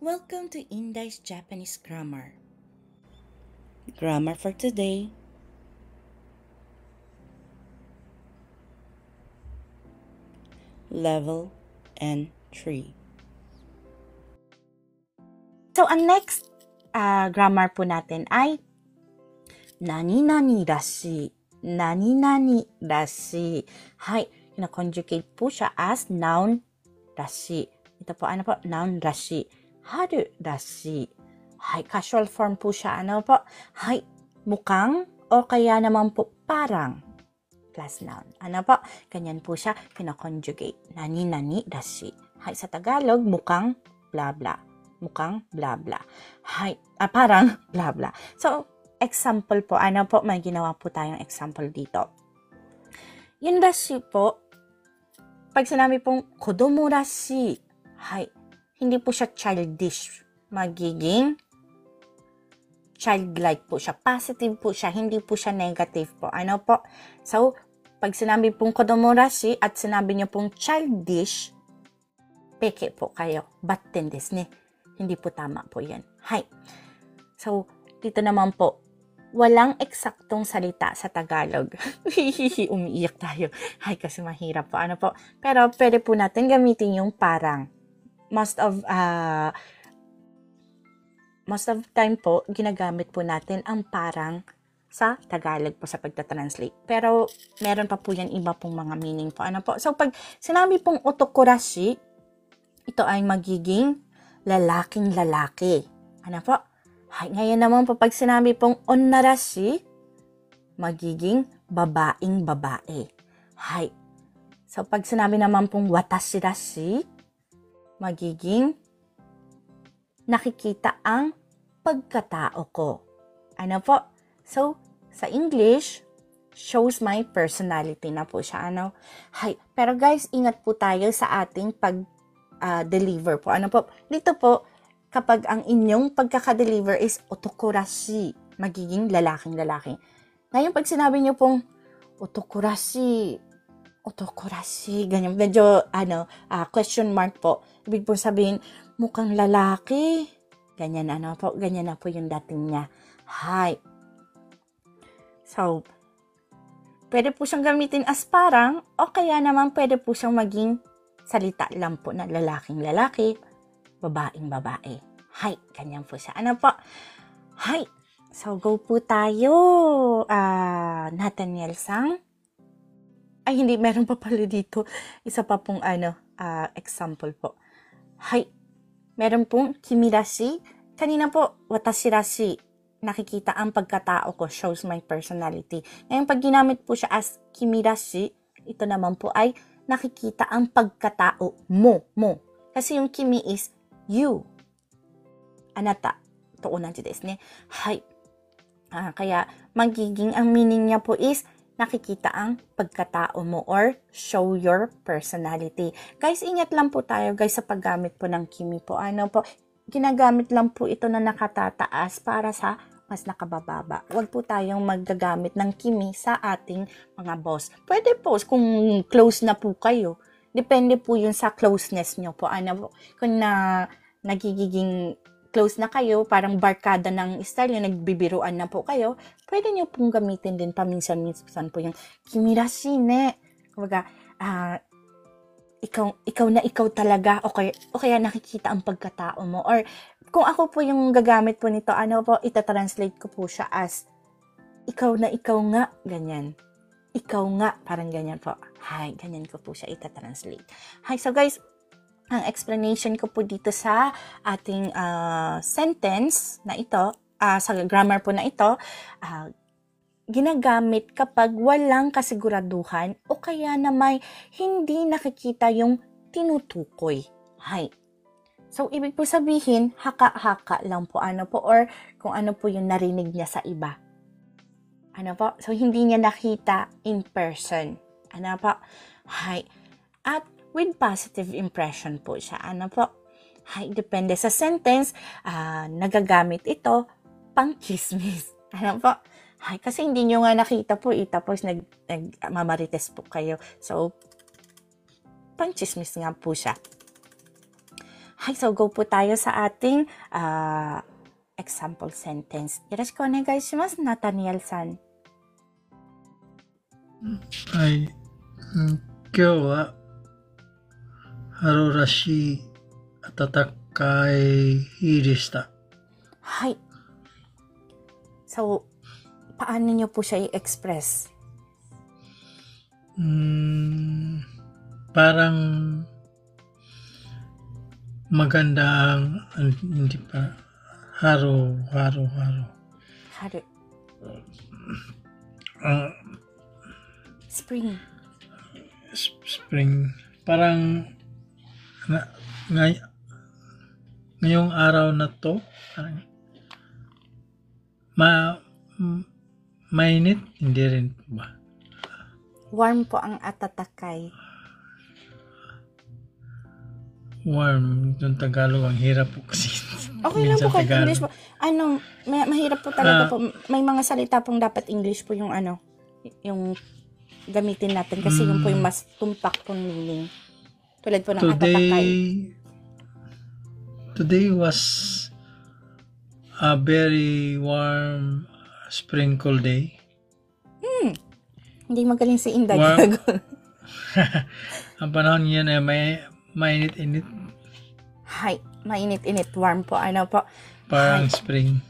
Welcome to Indai's Japanese Grammar. Grammar for today. Level N3. So, ang next grammar po natin ay nani-nani rashi. Nani-nani rashi. Hay, na-conjugate po siya as noun rashi. Ito po, noun rashi. Haru rashi. Hay, casual form po siya. Hay, mukhang o kaya naman po parang plus noun. Ganyan po siya, kina-conjugate. Nani-nani rashi. Hay, sa Tagalog, mukhang blah blah. Mukhang blah blah. Hay, parang blah blah. So, example po, may ginawa po tayong example dito. Yung rashi po, pag sinabi pong kodomo rashi, hay, hindi po siya childish. Magiging childlike po siya. Positive po siya. Hindi po siya negative po. So, pag sinabi pong kodomo rashi at sinabi niyo pong childish, peke po kayo. Batten desu ne. Hindi po tama po yan. Hay. So, dito naman po, walang eksaktong salita sa Tagalog. Umiiyak tayo. Hay, kasi mahirap po. Pero pwede po natin gamitin yung parang. Most of time po, ginagamit po natin ang parang sa Tagalog po sa pagta-translate. Pero, meron pa po yan iba pong mga meaning po. So, pag sinabi pong otokurashi, ito ay magiging lalaking lalaki. Hay, ngayon naman po, pag sinabi pong onnarashi, magiging babaeng babae. Hay. So, pag sinabi naman pong watashi rashi, magiging nakikita ang pagkatao ko. So, sa English, shows my personality na po siya. Hay. Pero guys, ingat po tayo sa ating pag-deliver po. Dito po, kapag ang inyong pagkaka-deliver is otokurashi, magiging lalaking lalaki. Ngayon, pag sinabi niyo pong otokurashi, ganyan, medyo, question mark po. Ibig po sabihin, mukhang lalaki. Ganyan, ganyan na po yung dating niya. Hi. So, pwede po siyang gamitin as parang, o kaya naman pwede po siyang maging salita lang po na lalaking lalaki, babaeng babae. Hi, ganyan po siya. Hi. So, go po tayo. Nathaniel-san. Ay, hindi, meron pa pala dito. Isa pa pong example po. Hay, meron pong kimirashi. Kanina po, watashi rashi. Nakikita ang pagkatao ko, shows my personality. Ngayon, pag ginamit po siya as kimirashi, ito naman po ay nakikita ang pagkatao mo. Kasi yung kimi is you. Anata. Toonanji desu ne. Hay. Kaya, magiging ang meaning niya po is nakikita ang pagkatao mo or show your personality. Guys, ingat lang po tayo guys sa paggamit po ng kimi po. Ginagamit lang po ito na nakatataas para sa mas nakabababa. Huwag po tayong maggagamit ng kimi sa ating mga boss. Pwede po kung close na po kayo. Depende po yun sa closeness nyo po. Kung nagiging close na kayo, parang barkada ng style, yung nagbibiruan na po kayo, pwede nyo pong gamitin din paminsan-minsan po yung kimirashi ne. Kumbaga, ikaw na ikaw talaga, o kaya nakikita ang pagkatao mo. Or, kung ako po yung gagamit po nito, itatranslate ko po siya as, ikaw na ikaw nga, ganyan. Ikaw nga, parang ganyan po. Hay, ganyan ko po siya itatranslate. Hay, so guys, ang explanation ko po dito sa ating sentence na ito, sa grammar po na ito, ginagamit kapag walang kasiguraduhan o kaya na may hindi nakikita yung tinutukoy. Hay. So, ibig po sabihin, haka-haka lang po, or kung ano po yung narinig niya sa iba. So, hindi niya nakita in person. Hay. At with positive impression po siya. Hay, depende sa sentence, nagagamit ito pang chismis. Hay, kasi hindi nyo nga nakita po, tapos mamarites po kayo. So, pang chismis nga po siya. Hi, so go po tayo sa ating example sentence. Yoroshiku onegai shimasu, Nathaniel-san. はい、今日は春らしい暖かい日でした。Hi. So, paano niyo po siya i-express? Parang maganda ang hindi pa haro. Haru. Spring. Spring. Parang ngayong araw na to, parang mainit, hindi rin ba? Warm po ang atatakai. Warm, yung Tagalog, ang hirap po kasi. Okay lang po kahit English po. Mahirap po talaga po. May mga salita pong dapat English po yung yung gamitin natin kasi yun po yung mas tumpak pong meaning. Tulad po ng atatakay. Today was a very warm sprinkle day. Hindi magaling si Inday. Ang panahon niyan ay mainit-init. Hi, mainit-init. Warm po. Ano po? Parang spring.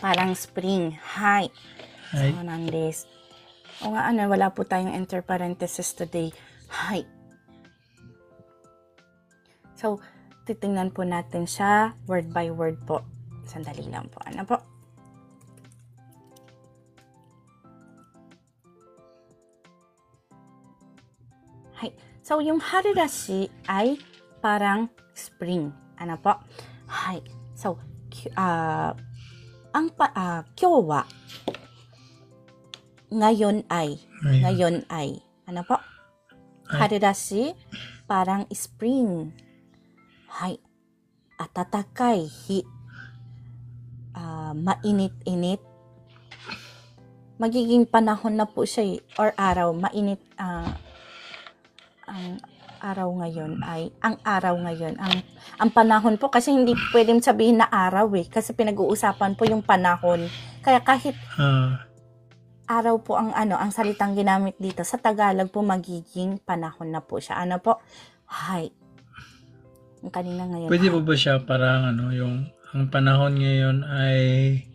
Parang spring. Hi. Hi. So, nandes. O nga, wala po tayong enter parenthesis today. Hi. So, titingnan po natin siya word by word po. Sandali lang po. Ano po? Hi. So, yung harurashi ay parang spring. Ano po? Hi. So, kyo wa ngayon ay ano po? Harurashi parang spring. Hi. Atatakai hi. Mainit-init. Magiging panahon na po siya or araw. Mainit. Ang araw ngayon ay ang panahon po kasi hindi pwedeng sabihin na araw kasi pinag-uusapan po yung panahon. Kaya kahit araw po ang salitang ginamit dito sa Tagalog po magiging panahon na po siya. Ano po? Hi. Ang kanina ngayon. Pwede po ba siya parang yung ang panahon ngayon ay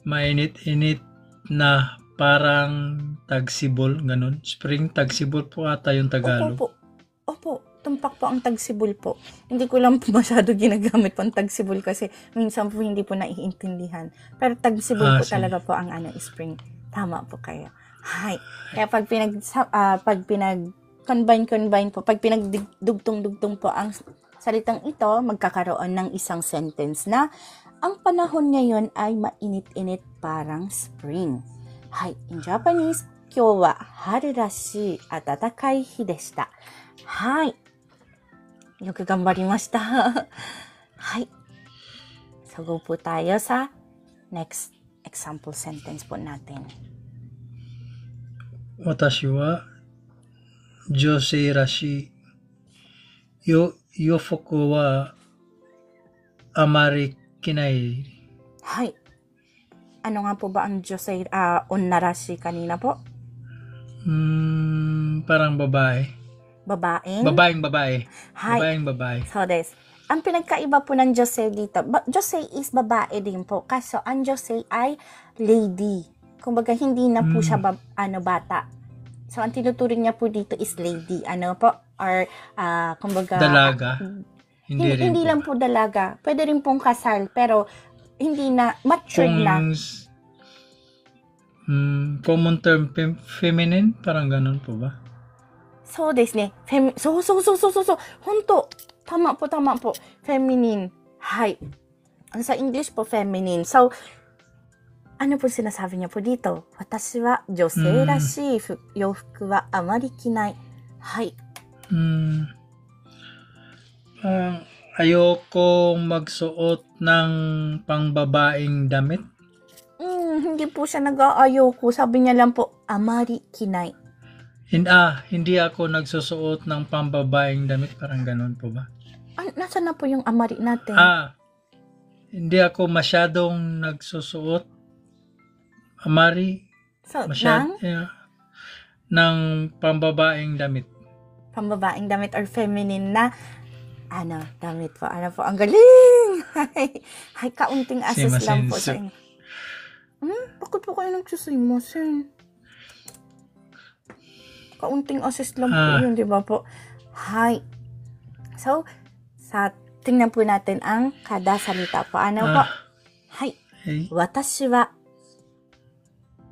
mainit-init na parang tagsibol, ganun. Spring tagsibol po ata yung Tagalog. Opo. Tumpak po ang tagsibol po. Hindi ko lang po masyado ginagamit po ang tagsibol kasi minsan po hindi po naiintindihan. Pero tagsibol po talaga po ang spring. Tama po kayo. Hi. Kaya pag pinag-combine po, pag pinagdugtong-dugtong po ang salitang ito, magkakaroon ng isang sentence na ang panahon ngayon ay mainit-init parang spring. Hi. In Japanese, 今日は春らしい暖かい日でした。はい。よく頑張りました。はい。So, go po tayo sa next example sentence po natin. 私は女性らしい。洋服はあまり着ない。はい。Ano nga po ba ang josei, onnarashi kanina po? Parang babae. Babae. Hi. Babae. So, des. Ang pinagkaiba po ng josei dito, josei is babae din po. Kaso, ang josei ay lady. Kumbaga, hindi na po siya bata. So, ang tinuturing niya po dito is lady. Ano po? Or, kumbaga... Dalaga? Hindi lang po dalaga. Pwede rin pong kasal. Pero, hindi na, matured na. Common term, feminine? Parang ganun po ba? So, desu ne. So. Honto. Tama po. Feminine. Hi. Sa English po, feminine. So, ano po sinasabi niya po dito? Watashi wa josei rashii yofuku wa amari kinai. Hi. Ayokong magsuot ng pangbabaeng damit. Hindi po siya nag-aayoko. Sabi niya lang po, amari kinai. Hindi ako nagsusuot ng pambabaeng damit. Parang ganun po ba? Nasaan na po yung amari natin? Hindi ako masyadong nagsusuot. Amari, So, ng pambabaeng damit. pambabaeng damit or feminine na damit po. Ano po, ang galing! Hay, kaunting assist lang po sa inyo. Bakit po kayo nagsusuimasen? Kaunting assist lang po yun, di ba po? Hay. So, tingnan po natin ang kada salita po. Ano po? Hay. Watashi wa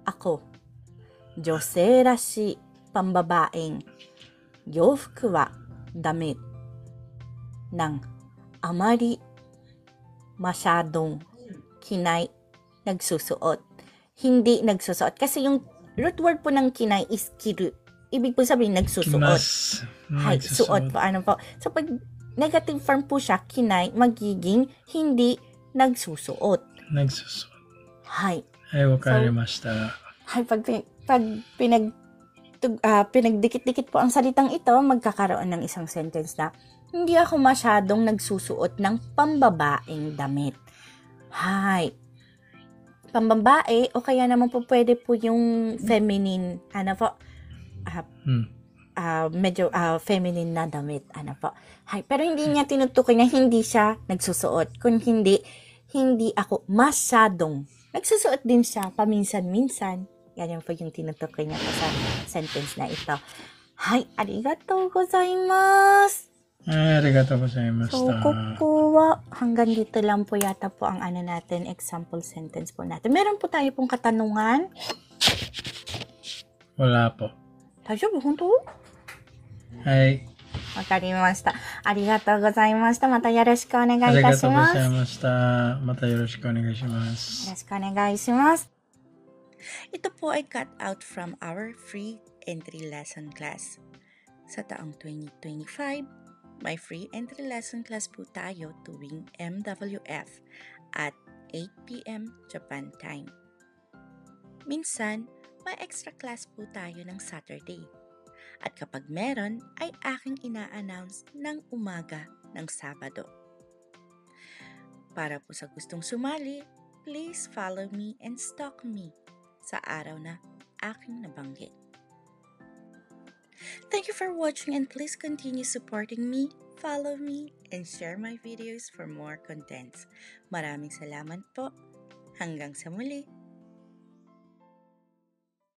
ako. Josei rashi pambabaeng yofuku wa damit ng amari masyadong kinay nagsusuot. Hindi nagsusuot. Kasi yung root word po ng kinay is kiru. Ibig po sabihin nagsusuot. Hay, suot po. Ano po? So, pag negative form po siya, kinay, magiging hindi nagsusuot. Nagsusuot. Hay. Wakarimashita. Hay, pag pinagdikit-dikit po ang salitang ito, magkakaroon ng isang sentence na hindi ako masyadong nagsusuot ng pambabaeng damit. Hay. Pambabae o kaya naman po pwede po yung feminine, medyo feminine na damit, Hay, pero hindi niya tinutukoy na hindi siya nagsusuot. Kung hindi ako masyadong. Nagsusuot din siya paminsan-minsan. Yan po yung tinutukoy niya po sa sentence na ito. Hay, arigatou gozaimasu. Arigatou gozaimashita. So, kukuha. Hanggang dito lang po yata po ang natin, example sentence po natin. Meron po tayo pong katanungan. Wala po. Daijoubu, honto? Hay. Wakarimashita. Arigatou gozaimashita. Mata yoroshiku onegai Arigatou itashimasu. gozaimashita. Mata yoroshiku onegaishimasu. Yoroshiku onegaishimasu. Ito po ay cut out from our free entry lesson class. Sa taong 2025, may free entry lesson class po tayo tuwing MWF at 8 p.m. Japan time. Minsan, may extra class po tayo ng Saturday. At kapag meron, ay aking ina-announce ng umaga ng Sabado. Para po sa gustong sumali, please follow me and stalk me sa araw na aking nabanggit. Thank you for watching and please continue supporting me, follow me, and share my videos for more contents. Maraming salamat po. Hanggang sa muli.